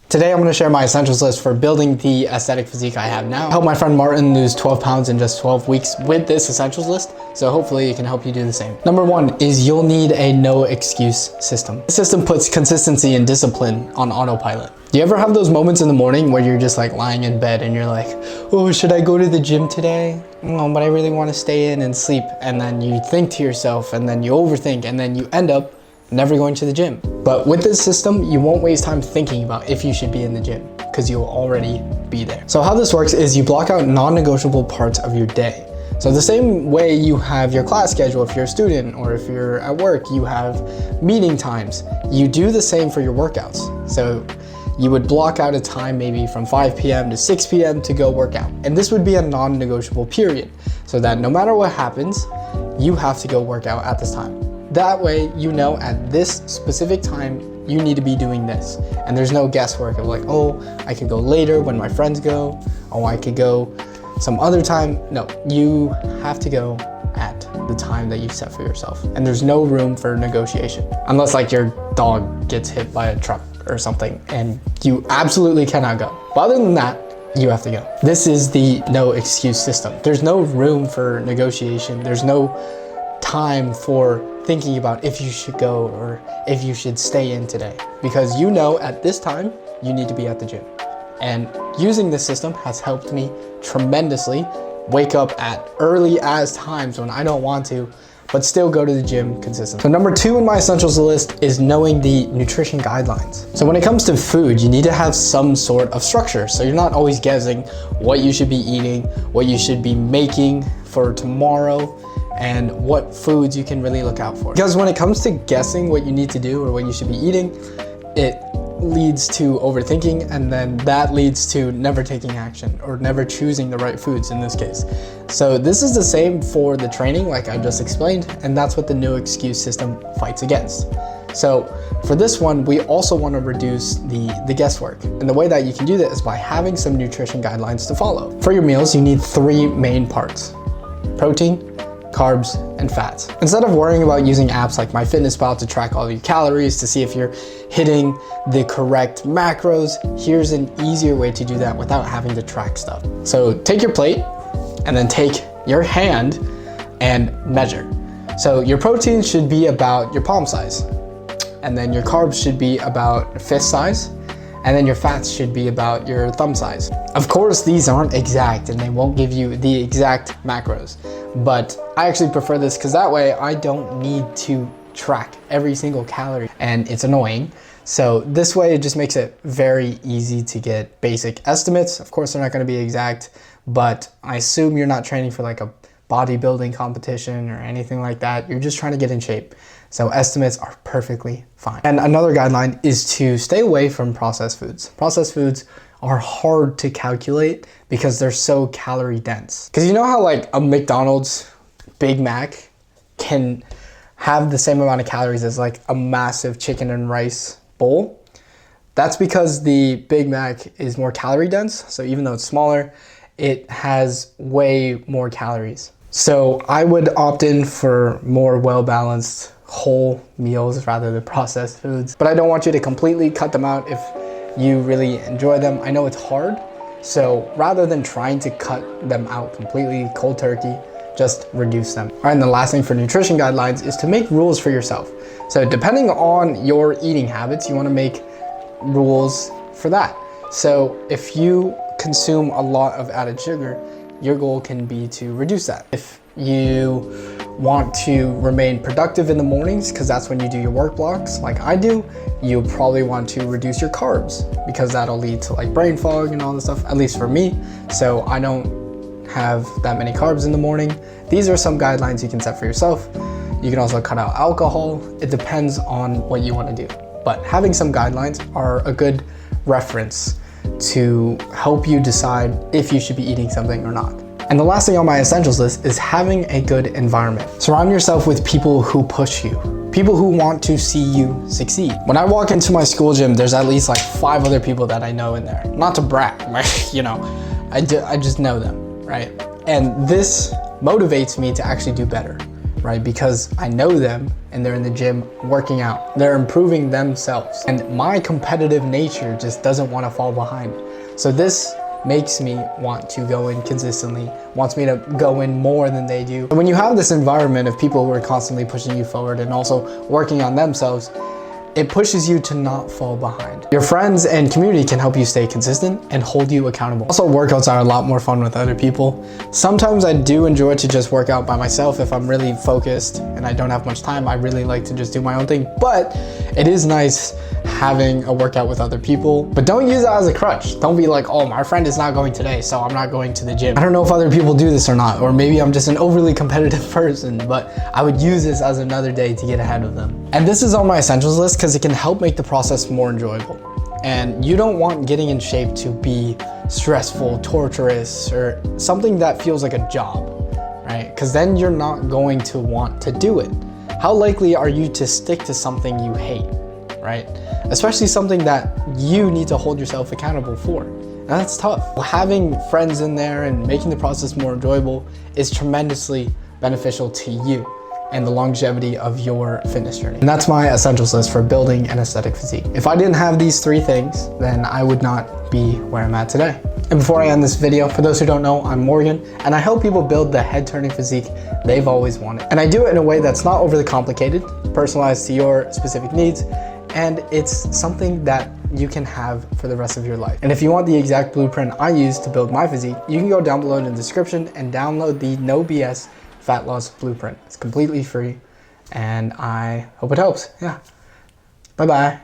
Today I'm going to share my essentials list for building the aesthetic physique I have now. I helped my friend Martin lose 12 pounds in just 12 weeks with this essentials list, so hopefully it can help you do the same. Number one is you'll need a no excuse system. This system puts consistency and discipline on autopilot. Do you ever have those moments in the morning where you're just like lying in bed and you're like, oh, should I go to the gym today? Oh, but I really want to stay in and sleep. And then you think to yourself and then you overthink and then you end up never going to the gym. But with this system, you won't waste time thinking about if you should be in the gym because you'll already be there. So how this works is you block out non-negotiable parts of your day. So the same way you have your class schedule if you're a student, or if you're at work, you have meeting times. You do the same for your workouts. So you would block out a time maybe from 5 p.m. to 6 p.m. to go work out. And this would be a non-negotiable period so that no matter what happens, you have to go work out at this time. That way, you know at this specific time, you need to be doing this. And there's no guesswork of like, oh, I could go later when my friends go. Oh, I could go some other time. No, you have to go at the time that you set for yourself. And there's no room for negotiation. Unless like your dog gets hit by a truck or something and you absolutely cannot go. But other than that, you have to go. This is the no excuse system. There's no room for negotiation. There's no time for thinking about if you should go or if you should stay in today, because you know at this time you need to be at the gym. And using this system has helped me tremendously wake up at early as times when I don't want to, but still go to the gym consistently. So number two in my essentials list is knowing the nutrition guidelines. So when it comes to food, you need to have some sort of structure. So you're not always guessing what you should be eating, what you should be making for tomorrow, and what foods you can really look out for. Because when it comes to guessing what you need to do or what you should be eating, it leads to overthinking, and then that leads to never taking action or never choosing the right foods in this case. So this is the same for the training like I just explained, and that's what the no excuse system fights against. So for this one, we also want to reduce the guesswork. And the way that you can do that is by having some nutrition guidelines to follow. For your meals, you need three main parts: protein, carbs, and fats. Instead of worrying about using apps like MyFitnessPal to track all your calories to see if you're hitting the correct macros, here's an easier way to do that without having to track stuff. So take your plate and then take your hand and measure. So your protein should be about your palm size, and then your carbs should be about fist size, and then your fats should be about your thumb size. Of course, these aren't exact and they won't give you the exact macros, but I actually prefer this because that way I don't need to track every single calorie and it's annoying. So this way it just makes it very easy to get basic estimates. Of course, they're not going to be exact, but I assume you're not training for like a bodybuilding competition or anything like that. You're just trying to get in shape. So estimates are perfectly fine. And another guideline is to stay away from processed foods. Processed foods are hard to calculate because they're so calorie dense. Because you know how like a McDonald's Big Mac can have the same amount of calories as like a massive chicken and rice bowl? That's because the Big Mac is more calorie dense. So even though it's smaller, it has way more calories. So I would opt in for more well-balanced whole meals rather than processed foods. But I don't want you to completely cut them out if you really enjoy them. I know it's hard. So rather than trying to cut them out completely cold turkey, just reduce them. All right, and the last thing for nutrition guidelines is to make rules for yourself. So depending on your eating habits, you want to make rules for that. So if you consume a lot of added sugar, your goal can be to reduce that. If you want to remain productive in the mornings, because that's when you do your work blocks like I do, you probably want to reduce your carbs because that'll lead to like brain fog and all this stuff, at least for me. So I don't have that many carbs in the morning. These are some guidelines you can set for yourself. You can also cut out alcohol. It depends on what you want to do. But having some guidelines are a good reference to help you decide if you should be eating something or not. And the last thing on my essentials list is having a good environment. Surround yourself with people who push you, people who want to see you succeed. When I walk into my school gym, there's at least like 5 other people that I know in there. Not to brag, you know, I just know them, right? And this motivates me to actually do better. right? Because I know them and they're in the gym working out. They're improving themselves. And my competitive nature just doesn't want to fall behind. So this makes me want to go in consistently, wants me to go in more than they do. And when you have this environment of people who are constantly pushing you forward and also working on themselves, it pushes you to not fall behind. Your friends and community can help you stay consistent and hold you accountable. Also, workouts are a lot more fun with other people. Sometimes I do enjoy to just work out by myself if I'm really focused and I don't have much time. I really like to just do my own thing, but it is nice having a workout with other people. But don't use it as a crutch. Don't be like, oh, my friend is not going today, so I'm not going to the gym. I don't know if other people do this or not, or maybe I'm just an overly competitive person, but I would use this as another day to get ahead of them. And this is on my essentials list because it can help make the process more enjoyable. And you don't want getting in shape to be stressful, torturous, or something that feels like a job, right? Because then you're not going to want to do it. How likely are you to stick to something you hate, right? Especially something that you need to hold yourself accountable for. And that's tough. Having friends in there and making the process more enjoyable is tremendously beneficial to you and the longevity of your fitness journey. And that's my essentials list for building an aesthetic physique. If I didn't have these 3 things, then I would not be where I'm at today. And before I end this video, for those who don't know, I'm Morgan, and I help people build the head-turning physique they've always wanted. And I do it in a way that's not overly complicated, personalized to your specific needs, and it's something that you can have for the rest of your life. And if you want the exact blueprint I use to build my physique, you can go down below in the description and download the No BS Fat Loss Blueprint. It's completely free, and I hope it helps. Yeah. Bye-bye.